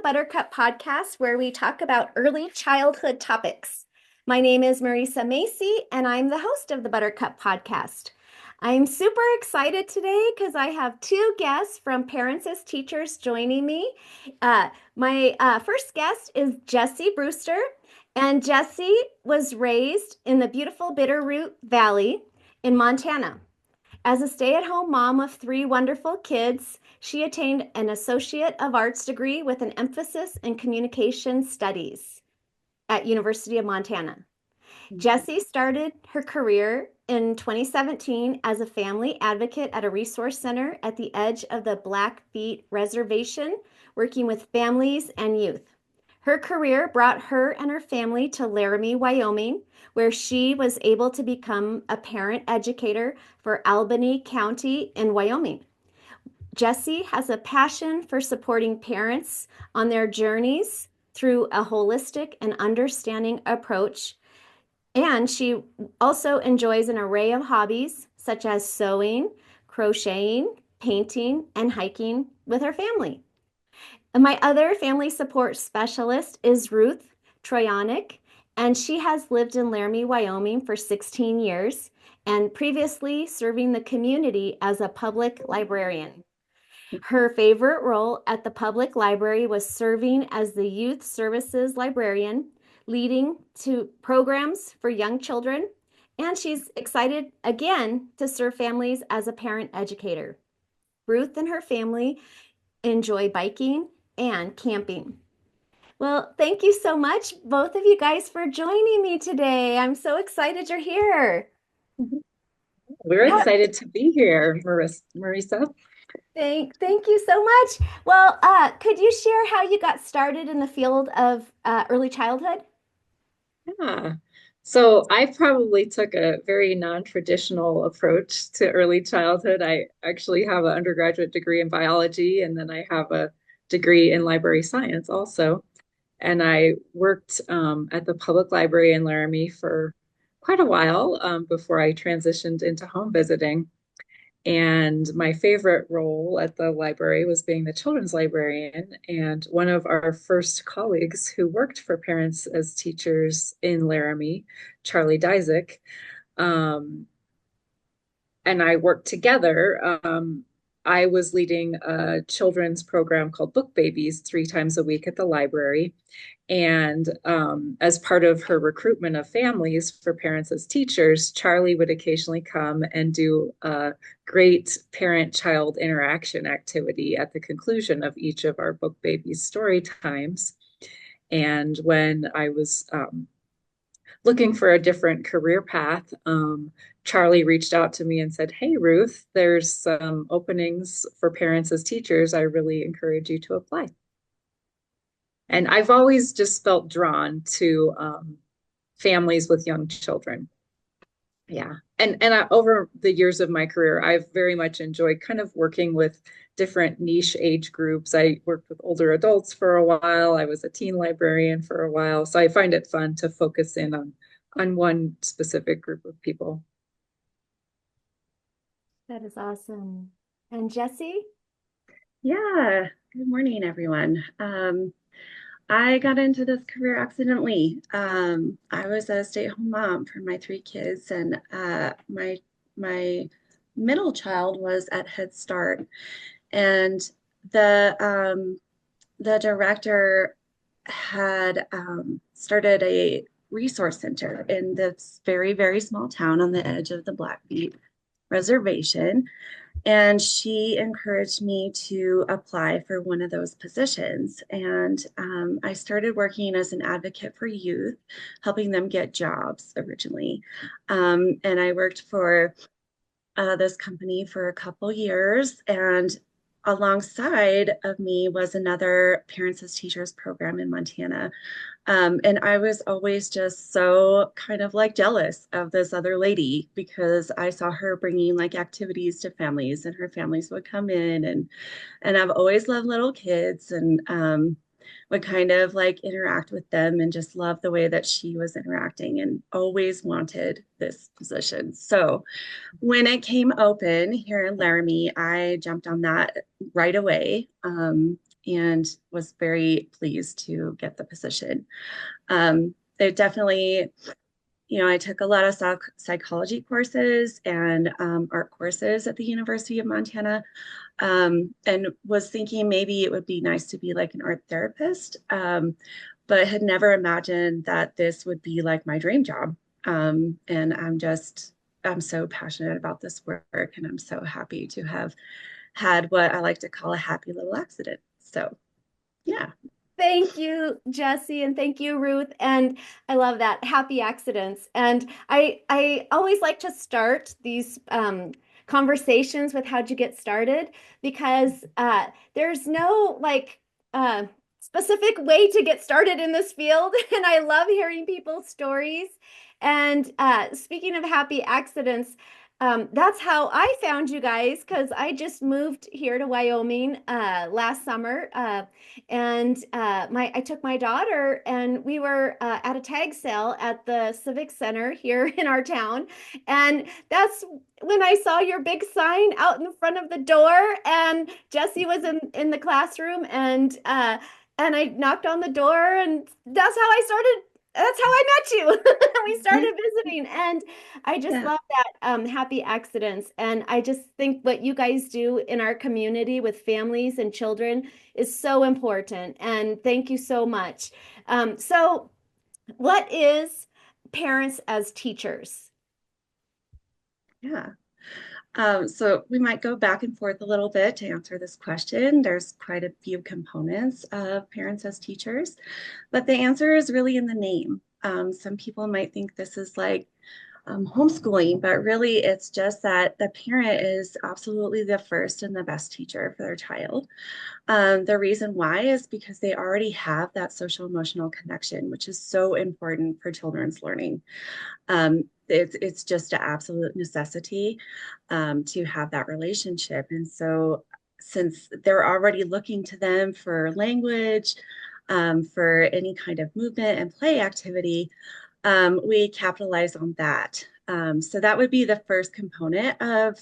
Buttercup podcast where we talk about early childhood topics. My name is Marisa Macy, and I'm the host of the Buttercup podcast. I'm super excited today because I have two guests from Parents as Teachers joining me. My first guest is Jessie Brewster, and Jessie was raised in the beautiful Bitterroot Valley in Montana. As a stay-at-home mom of three wonderful kids, she attained an Associate of Arts degree with an emphasis in communication studies at University of Montana. Jessie started her career in 2017 as a family advocate at a resource center at the edge of the Blackfeet Reservation, working with families and youth. Her career brought her and her family to Laramie, Wyoming, where she was able to become a parent educator for Albany County in Wyoming. Jessie has a passion for supporting parents on their journeys through a holistic and understanding approach. And she also enjoys an array of hobbies such as sewing, crocheting, painting, and hiking with her family. My other family support specialist is Ruth Troyanek, and she has lived in Laramie, Wyoming for 16 years and previously serving the community as a public librarian. Her favorite role at the public library was serving as the Youth Services Librarian, leading to programs for young children, and she's excited again to serve families as a parent educator. Ruth and her family enjoy biking and camping. Well, thank you so much, both of you guys, for joining me today. I'm so excited you're here. We're How, excited to be here, Marisa. thank you so much. Well, could you share how you got started in the field of early childhood? Yeah. So I probably took a very non-traditional approach to early childhood. I actually have an undergraduate degree in biology, and then I have a degree in library science also. And I worked at the public library in Laramie for quite a while before I transitioned into home visiting. And my favorite role at the library was being the children's librarian. And one of our first colleagues who worked for Parents as Teachers in Laramie, Charlie Dyzik, um, and I worked together. I was leading a children's program called Book Babies 3 times a week at the library. And as part of her recruitment of families for parents as teachers, Charlie would occasionally come and do a great parent-child interaction activity at the conclusion of each of our Book Babies story times. And when I was looking for a different career path, Charlie reached out to me and said, "Hey, Ruth, there's some openings for parents as teachers. I really encourage you to apply." And I've always just felt drawn to families with young children. Yeah. Over the years of my career, I've very much enjoyed kind of working with different niche age groups. I worked with older adults for a while. I was a teen librarian for a while. So I find it fun to focus in on one specific group of people. That is awesome. And Jessie? Yeah, good morning, everyone. I got into this career accidentally. I was a stay-at-home mom for my three kids, and my middle child was at Head Start, and the um, the director had started a resource center in this very, very small town on the edge of the Blackfeet Reservation. And she encouraged me to apply for one of those positions. And I started working as an advocate for youth, helping them get jobs originally. And I worked for this company for a couple years. And alongside of me was another Parents as Teachers program in Montana. And I was always just so kind of like jealous of this other lady because I saw her bringing like activities to families and her families would come in and I've always loved little kids and would kind of like interact with them and just love the way that she was interacting and always wanted this position. So when it came open here in Laramie, I jumped on that right away. and was very pleased to get the position. It definitely, I took a lot of psychology courses and art courses at the University of Montana, and was thinking maybe it would be nice to be like an art therapist, but had never imagined that this would be like my dream job. And I'm so passionate about this work, and I'm so happy to have had what I like to call a happy little accident. So, yeah. Thank you, Jessie, and thank you, Ruth. And I love that happy accidents. And I always like to start these conversations with how'd you get started because there's no like specific way to get started in this field. And I love hearing people's stories. And speaking of happy accidents, that's how I found you guys because I just moved here to Wyoming last summer. And I took my daughter and we were at a tag sale at the Civic Center here in our town. And that's when I saw your big sign out in front of the door and Jessie was in the classroom and I knocked on the door and that's how I met you. We started visiting and I just Yeah. love that happy accidents. And I just think what you guys do in our community with families and children is so important. And thank you so much. So, what is parents as teachers? Yeah. So we might go back and forth a little bit to answer this question. There's quite a few components of parents as teachers, but the answer is really in the name. Some people might think this is like homeschooling, but really it's just that the parent is absolutely the first and the best teacher for their child. The reason why is because they already have that social emotional connection, which is so important for children's learning. It's just an absolute necessity to have that relationship. And so, since they're already looking to them for language, for any kind of movement and play activity, we capitalize on that. So that would be the first component of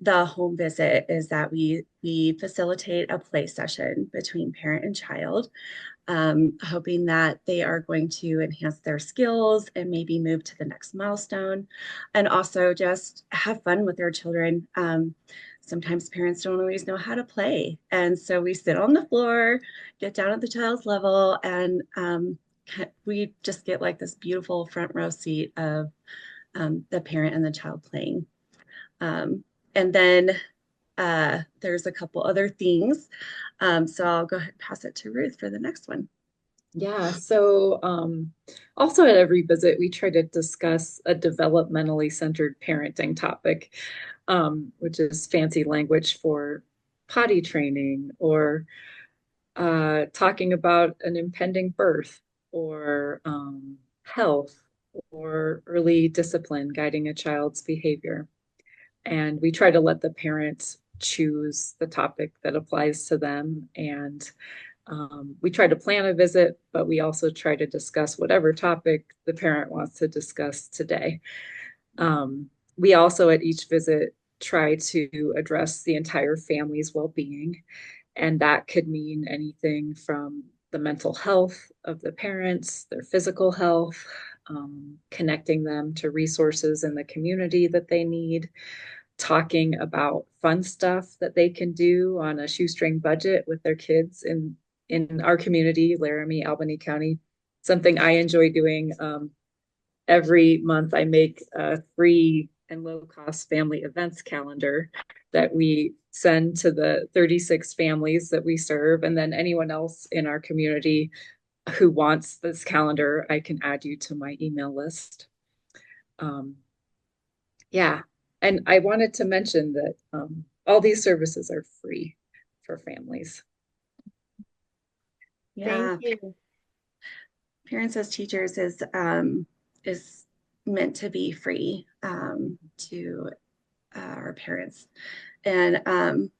the home visit is that we facilitate a play session between parent and child, hoping that they are going to enhance their skills and maybe move to the next milestone, and also just have fun with their children. Sometimes parents don't always know how to play, and so we sit on the floor, get down at the child's level, and we just get like this beautiful front row seat of the parent and the child playing. And then there's a couple other things. So I'll go ahead and pass it to Ruth for the next one. Yeah, so also at every visit, we try to discuss a developmentally centered parenting topic, which is fancy language for potty training or talking about an impending birth or health or early discipline guiding a child's behavior. And we try to let the parents choose the topic that applies to them. And we try to plan a visit, but we also try to discuss whatever topic the parent wants to discuss today. We also at each visit try to address the entire family's well-being. And that could mean anything from the mental health of the parents, their physical health, connecting them to resources in the community that they need, talking about fun stuff that they can do on a shoestring budget with their kids in our community, Laramie, Albany County. Something I enjoy doing every month. I make a free and low-cost family events calendar that we send to the 36 families that we serve, and then anyone else in our community who wants this calendar, I can add you to my email list. Yeah, and I wanted to mention that all these services are free for families. Thank Yeah, you. parents as teachers is meant to be free to our parents, and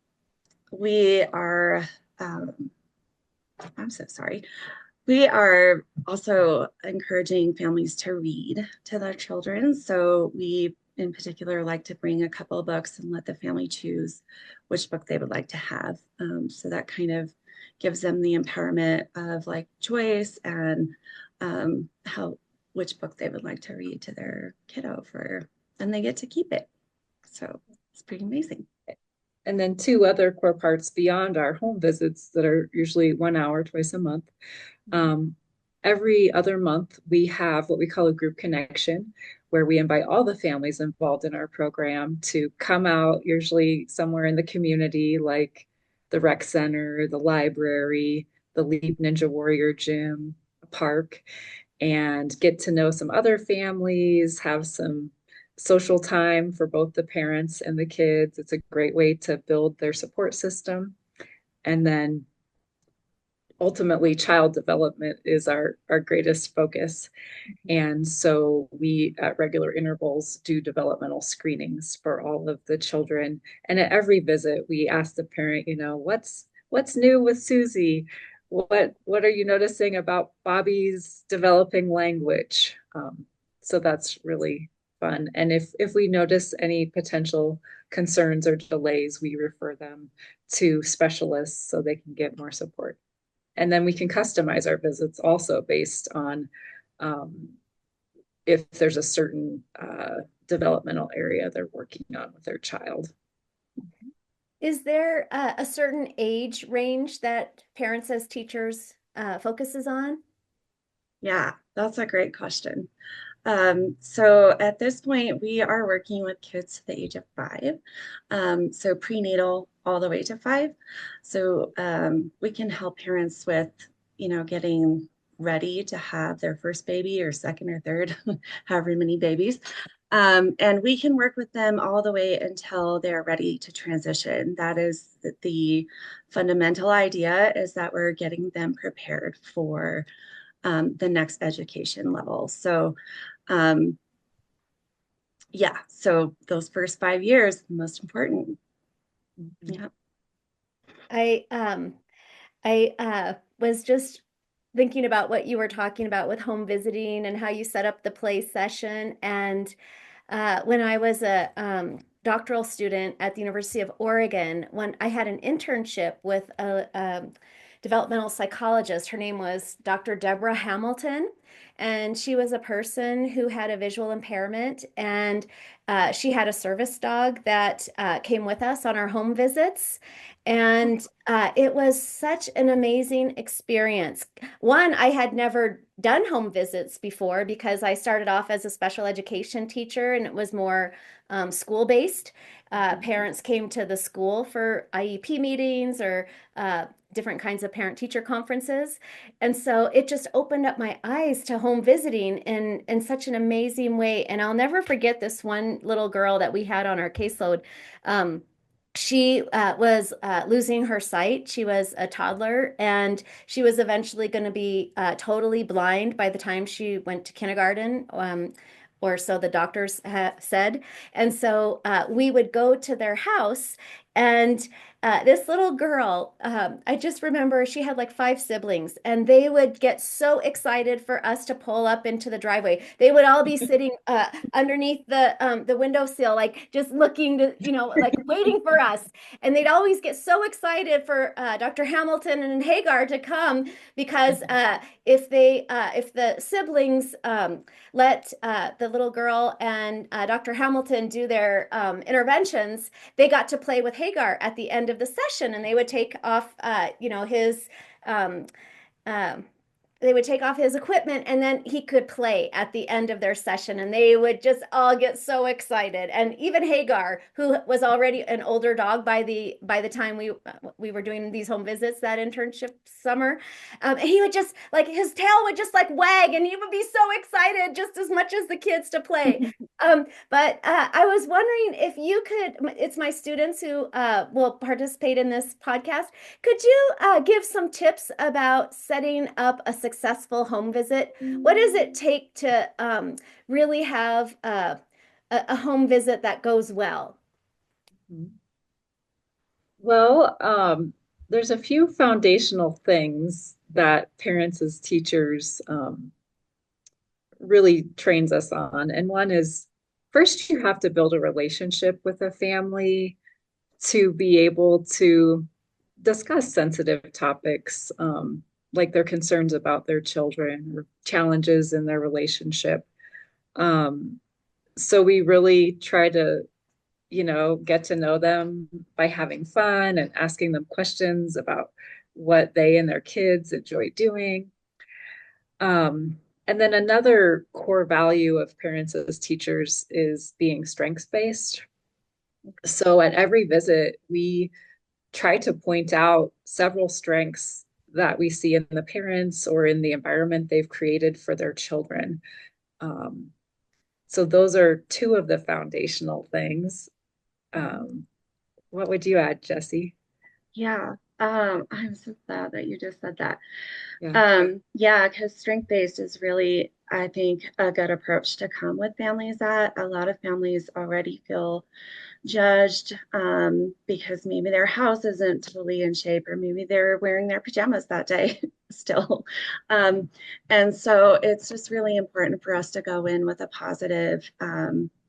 we are. I'm so sorry. We are also encouraging families to read to their children. So we in particular like to bring a couple of books and let the family choose which book they would like to have. So that kind of gives them the empowerment of like choice and how which book they would like to read to their kiddo for, and they get to keep it. So it's pretty amazing. And then two other core parts beyond our home visits that are usually 1 hour twice a month. Um, every other month, we have what we call a group connection, where we invite all the families involved in our program to come out, usually somewhere in the community, like the rec center, the library, the Leap Ninja Warrior gym, a park, and get to know some other families, have some social time for both the parents and the kids. It's a great way to build their support system. And then ultimately, child development is our greatest focus. And so we, at regular intervals, do developmental screenings for all of the children. And at every visit, we ask the parent, what's new with Susie? What are you noticing about Bobby's developing language? So that's really fun. And if we notice any potential concerns or delays, we refer them to specialists so they can get more support. And then we can customize our visits also based on um, if there's a certain developmental area they're working on with their child. Is there a certain age range that parents as teachers focuses on? Yeah, that's a great question. So at this point, we are working with kids to the age of 5, so prenatal all the way to 5. So we can help parents with, getting ready to have their first baby or second or third, however many babies. And we can work with them all the way until they're ready to transition. That is the fundamental idea, is that we're getting them prepared for the next education level. So um, yeah, so those first 5 years, most important. Yeah. I was just thinking about what you were talking about with home visiting and how you set up the play session. And when I was a doctoral student at the University of Oregon, when I had an internship with a developmental psychologist. Her name was Dr. Deborah Hamilton, and she was a person who had a visual impairment, and she had a service dog that came with us on our home visits. And it was such an amazing experience. One, I had never done home visits before because I started off as a special education teacher and it was more school-based. Parents came to the school for IEP meetings or different kinds of parent-teacher conferences. And so it just opened up my eyes to home visiting in such an amazing way. And I'll never forget this one little girl that we had on our caseload. She was losing her sight. She was a toddler, and she was eventually going to be totally blind by the time she went to kindergarten, or so the doctors said. And so we would go to their house, and this little girl, I just remember she had like 5 siblings, and they would get so excited for us to pull up into the driveway. They would all be sitting underneath the windowsill, like just looking to, like waiting for us. And they'd always get so excited for Dr. Hamilton and Hagar to come because if the siblings let the little girl and Dr. Hamilton do their interventions, they got to play with Hagar at the end of the session, and they would take off, his um, um, they would take off his equipment and then he could play at the end of their session, and they would just all get so excited. And even Hagar, who was already an older dog by the time we were doing these home visits that internship summer, he would just like his tail would just like wag, and he would be so excited just as much as the kids to play. But I was wondering if you could, it's my students who will participate in this podcast. Could you give some tips about setting up a successful home visit? What does it take to really have a home visit that goes well? Well, there's a few foundational things that parents as teachers really trains us on. And one is first you have to build a relationship with a family to be able to discuss sensitive topics, like their concerns about their children or challenges in their relationship. Um, so we really try to, get to know them by having fun and asking them questions about what they and their kids enjoy doing. Um, and then another core value of parents as teachers is being strengths-based. So at every visit, we try to point out several strengths that we see in the parents or in the environment they've created for their children. Um, so those are two of the foundational things. What would you add, Jessie? Yeah. I'm so glad that you just said that. Yeah. Yeah, because strength-based is really, I think, a good approach to come with families at. A lot of families already feel judged because maybe their house isn't totally in shape, or maybe they're wearing their pajamas that day still. And so it's just really important for us to go in with a positive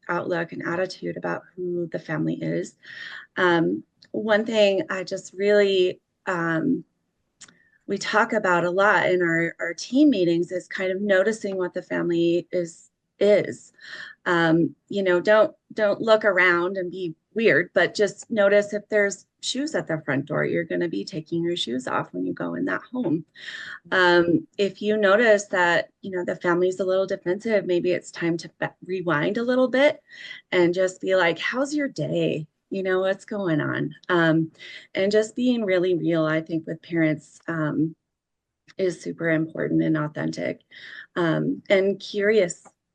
outlook and attitude about who the family is. One thing I just really we talk about a lot in our team meetings is kind of noticing what the family is. Don't look around and be weird, but just notice if there's shoes at the front door. You're going to be taking your shoes off when you go in that home. If you notice that the family's a little defensive, maybe it's time to rewind a little bit and just be like, "How's your day? What's going on?" And just being really real, I think, with parents is super important and authentic. And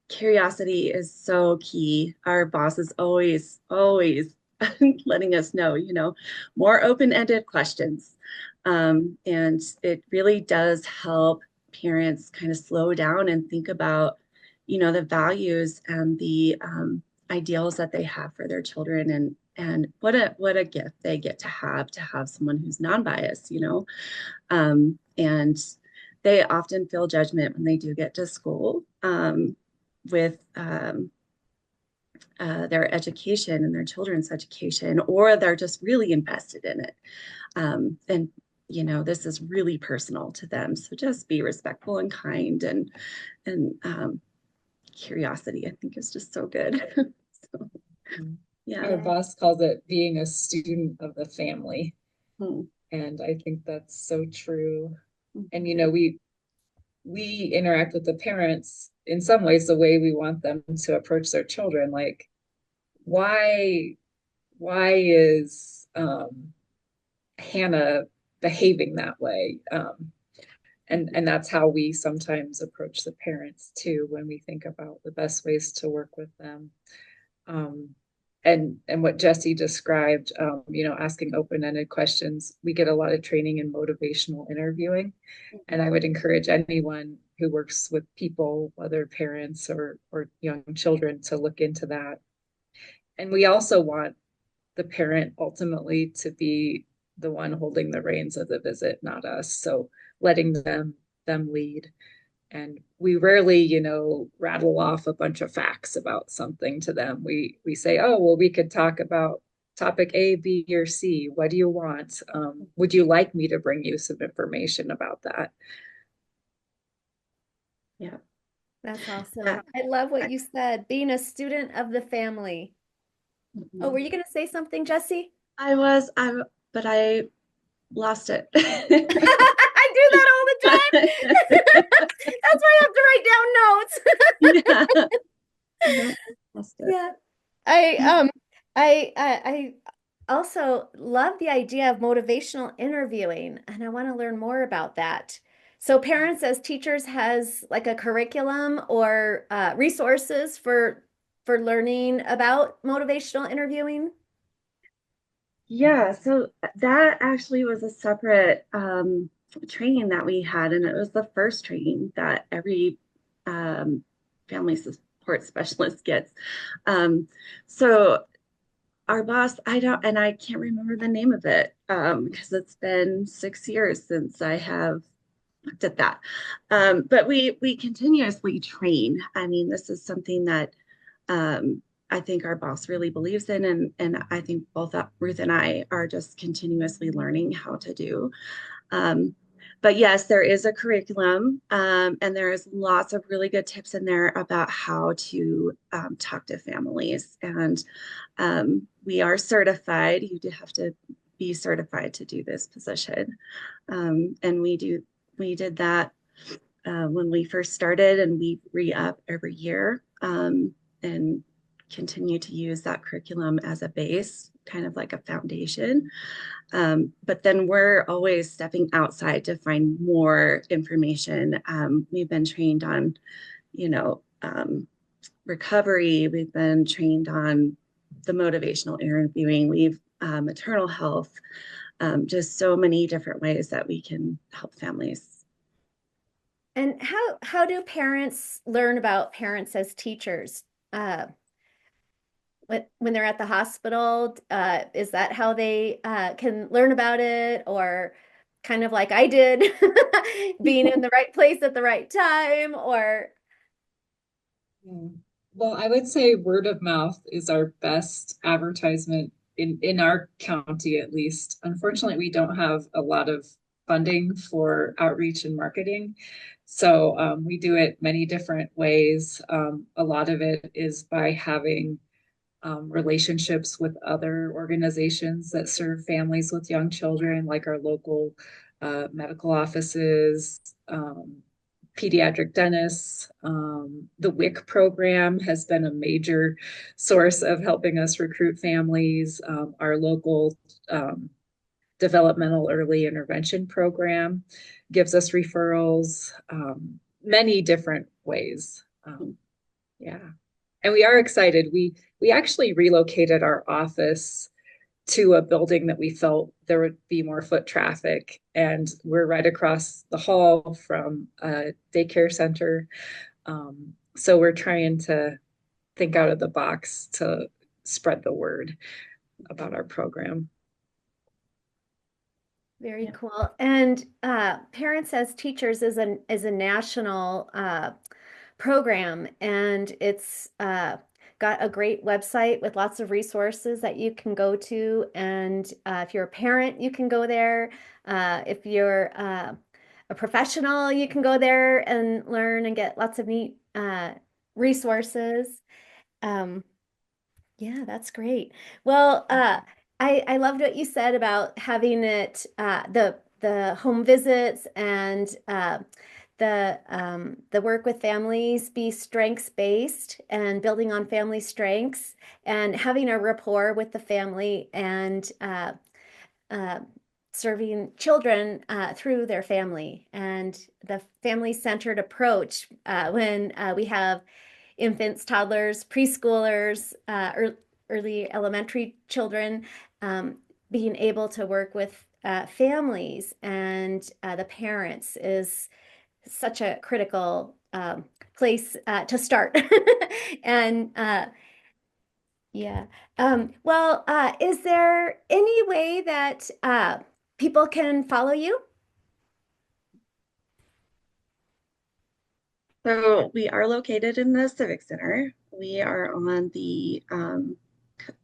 curiosity is so key. Our boss is always letting us know, more open-ended questions. And it really does help parents kind of slow down and think about, the values and the ideals that they have for their children, and what a gift they get to have someone who's non-biased, and they often feel judgment when they do get to school with their education and their children's education, or they're just really invested in it. And this is really personal to them. So just be respectful and kind, and curiosity, I think, is just so good. So, yeah. Our boss calls it being a student of the family. Hmm. And I think that's so true. And Mhm. we interact with the parents in some ways the way we want them to approach their children. Like, why is Hannah behaving that way? And that's how we sometimes approach the parents too when we think about the best ways to work with them. Um, and what Jessie described, asking open-ended questions. We get a lot of training in motivational interviewing, and I would encourage anyone who works with people, whether parents or young children, to look into that. And we also want the parent ultimately to be the one holding the reins of the visit, not us. So letting them lead. And we rarely, rattle off a bunch of facts about something to them. We say, oh, well, we could talk about topic A, B, or C. What do you want? Would you like me to bring you some information about that? Yeah. That's awesome. I love what you said, being a student of the family. Oh, were Mhm. you going to say something, Jessie? But I lost it. I do that all the time. That's why I have to write down notes. Yeah. No, I lost it. Yeah. I I also love the idea of motivational interviewing, and I want to learn more about that. So parents as teachers has like a curriculum or resources for learning about motivational interviewing. Yeah, so that actually was a separate training that we had, and it was the first training that every um, family support specialist gets. So our boss, I can't remember the name of it because it's been 6 years since I have looked at that. But we continuously train. I mean, this is something that um, I think our boss really believes in, and I think both Ruth and I are just continuously learning how to do. Um, but yes, there is a curriculum, and there is lots of really good tips in there about how to talk to families. And we are certified. You do have to be certified to do this position, and we did that when we first started, and we re-up every year, and continue to use that curriculum as a base, kind of like a foundation. But then we're always stepping outside to find more information. We've been trained on, you know, recovery. We've been trained on the motivational interviewing. We've maternal health, just so many different ways that we can help families. And how do parents learn about parents as teachers? Uh, when they're at the hospital, is that how they can learn about it? Or kind of like I did, being in the right place at the right time? Or Yeah. Well, I would say word of mouth is our best advertisement in our county, at least. Unfortunately, we don't have a lot of funding for outreach and marketing. So we do it many different ways. A lot of it is by having relationships with other organizations that serve families with young children, like our local medical offices, pediatric dentists. The WIC program has been a major source of helping us recruit families. Our local developmental early intervention program gives us referrals, many different ways. Yeah. And we are excited. We actually relocated our office to a building that we felt there would be more foot traffic. And we're right across the hall from a daycare center. So we're trying to think out of the box to spread the word about our program. very cool. And Parents as Teachers is a national program, and it's got a great website with lots of resources that you can go to. And if you're a parent, you can go there. If you're a professional, you can go there and learn and get lots of neat resources. Um, yeah, that's great. Well, I loved what you said about having it the home visits and the work with families be strengths based and building on family strengths and having a rapport with the family and uh, serving children through their family and the family centered approach when we have infants, toddlers, preschoolers, early elementary children, being able to work with families and the parents is such a critical place to start. And yeah. Is there any way that people can follow you? So we are located in the Civic Center. We are on the,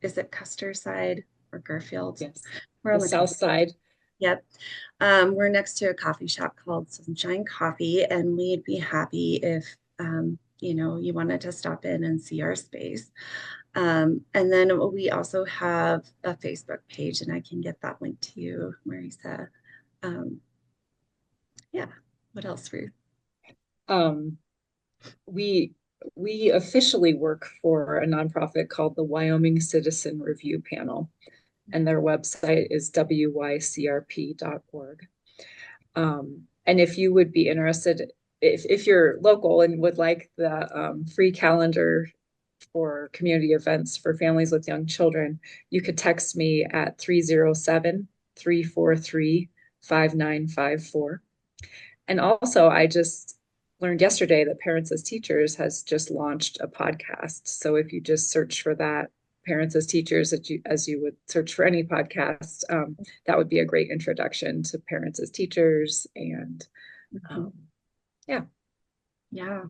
is it Custer side or Garfield? Yes. We're The on the south side. Yep. We're next to a coffee shop called Sunshine Coffee, and we'd be happy if, you wanted to stop in and see our space. And then we also have a Facebook page, and I can get that link to you, Marisa. Um, yeah. What else, Ruth? Um, we we officially work for a nonprofit called the Wyoming Citizen Review Panel, and their website is wycrp.org. And if you would be interested, if you're local and would like the free calendar for community events for families with young children, you could text me at 307-343-5954. And also, I just learned yesterday that Parents as Teachers has just launched a podcast. So if you just search for that, Parents as Teachers, as you would search for any podcast, that would be a great introduction to Parents as Teachers. And yeah. Yeah.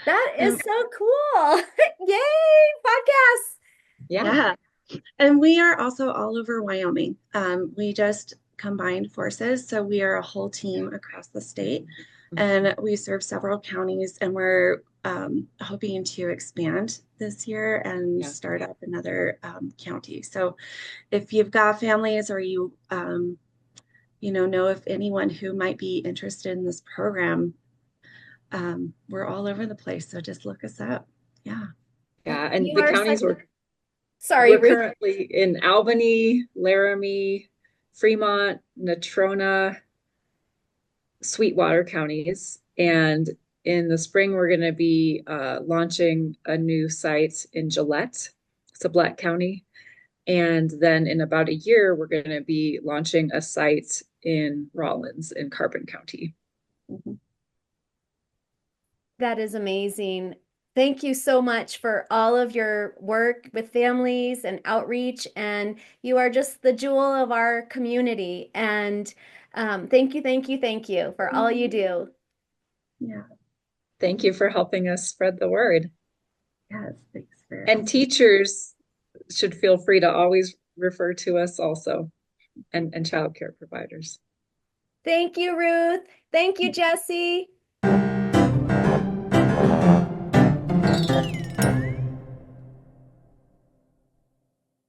That is And so cool. Yay, podcasts. Yeah. Yeah. And we are also all over Wyoming. We just combined forces, so we are a whole team across the state, and we serve several counties, and we're hoping to expand this year and Yeah. start up another county. So if you've got families or know if anyone who might be interested in this program, we're all over the place. So just look us up. Yeah. Yeah. And You the are counties such a, we're sorry, we're Ruth. currently in Albany, Laramie, Fremont, Natrona, Sweetwater counties. And in the spring, we're going to be launching a new site in Gillette, Sublette County. And then in about a year, we're going to be launching a site in Rawlins in Carbon County. Mhm. That is amazing. Thank you so much for all of your work with families and outreach. And you are just the jewel of our community. And thank you, thank you, thank you for all you do. Yeah. Thank you for helping us spread the word. Yes. Thanks for And asking. teachers should feel free to always refer to us also, and childcare providers. Thank you, Ruth. Thank you, Jessie.